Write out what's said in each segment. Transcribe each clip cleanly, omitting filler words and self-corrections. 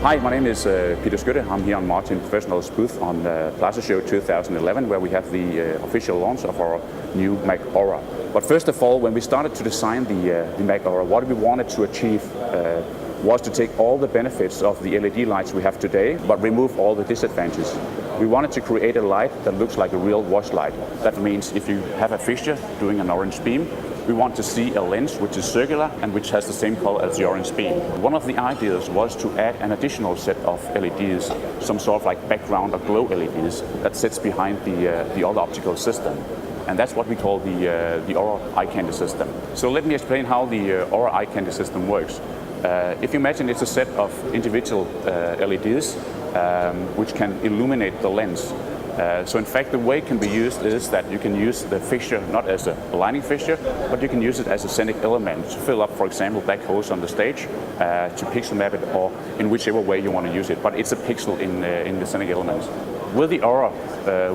Hi, my name is Peter Skytte. I'm here on Martin Professional's booth on Plaza Show 2011, where we have the official launch of our new Mac Aura. But first of all, when we started to design the Mac Aura, what we wanted to achieve was to take all the benefits of the LED lights we have today, but remove all the disadvantages. We wanted to create a light that looks like a real watch light. That means if you have a fixture doing an orange beam, we want to see a lens which is circular and which has the same color as the orange beam. One of the ideas was to add an additional set of LEDs, some sort of like background or glow LEDs that sits behind the other optical system. And that's what we call the Aura eye candy system. So let me explain how the Aura eye candy system works. If you imagine it's a set of individual LEDs which can illuminate the lens. So in fact, the way it can be used is that you can use the fixture not as a lighting fixture, but you can use it as a scenic element to fill up, for example, black holes on the stage, to pixel map it, or in whichever way you want to use it. But it's a pixel in the scenic elements. With the Aura,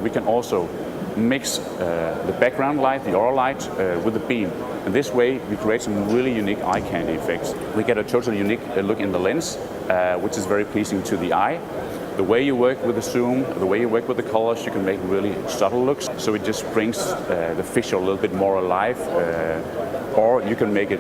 we can also mix the background light, the Aura light, with the beam. And this way, we create some really unique eye candy effects. We get a totally unique look in the lens, which is very pleasing to the eye. The way you work with the zoom, the way you work with the colors, you can make really subtle looks. So it just brings the fixture a little bit more alive. Or you can make it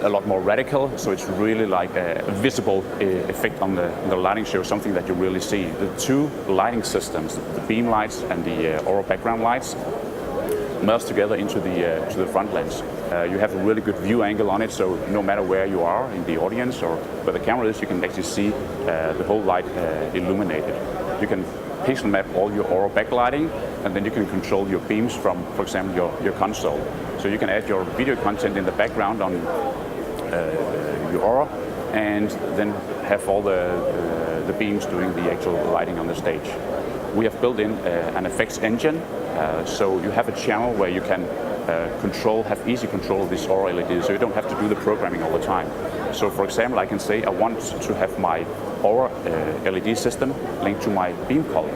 a lot more radical, so it's really like a visible effect on the lighting show, something that you really see. The two lighting systems, the beam lights and the Aura background lights, merge together into the front lens. You have a really good view angle on it, so no matter where you are in the audience or where the camera is, you can actually see the whole light illuminated. You can pixel map all your Aura backlighting, and then you can control your beams from, for example, your console. So you can add your video content in the background on your Aura, and then have all the beams doing the actual lighting on the stage. We have built in an effects engine, so you have a channel where you can have easy control of this Aura LED, so you don't have to do the programming all the time. So for example, I can say I want to have my Aura LED system linked to my beam color.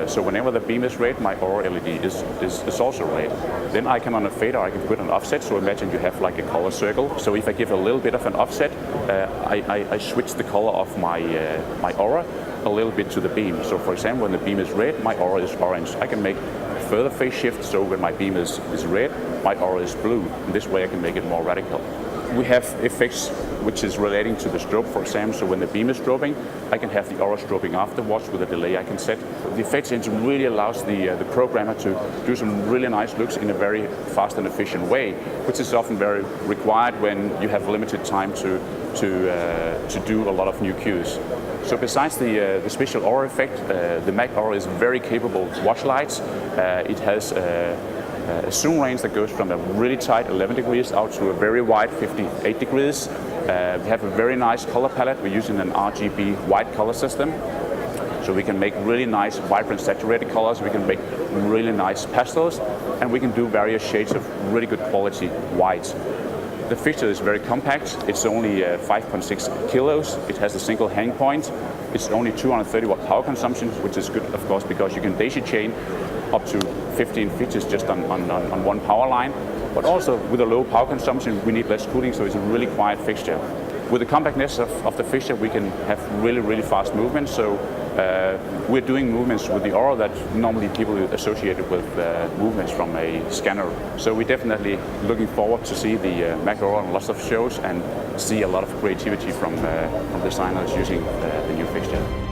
So whenever the beam is red, my Aura LED is also red. Then I can, on a fader, I can put an offset. So imagine you have like a color circle. So if I give a little bit of an offset, I switch the color of my Aura a little bit to the beam. So for example, when the beam is red, my Aura is orange. I can make further phase shift, so when my beam is red, my Aura is blue. And this way I can make it more radical. We have effects which is relating to the strobe, for example. So when the beam is strobing, I can have the Aura strobing afterwards with a delay I can set. The effects engine really allows the programmer to do some really nice looks in a very fast and efficient way, which is often very required when you have limited time to do a lot of new cues. So besides the special Aura effect, the Mac Aura is very capable watch lights. It has a zoom range that goes from a really tight 11 degrees out to a very wide 58 degrees. We have a very nice color palette. We're using an RGB white color system. So we can make really nice, vibrant, saturated colors. We can make really nice pastels. And we can do various shades of really good quality white. The fixture is very compact. It's only 5.6 kilos. It has a single hang point. It's only 230 watt power consumption, which is good, of course, because you can daisy chain up to 15 fixtures just on one power line. But also with a low power consumption, we need less cooling, so it's a really quiet fixture. With the compactness of the fixture, we can have really, really fast movements. So we're doing movements with the Aura that normally people associate with movements from a scanner. So we're definitely looking forward to see the Mac Aura on lots of shows and see a lot of creativity from designers using the new fixture.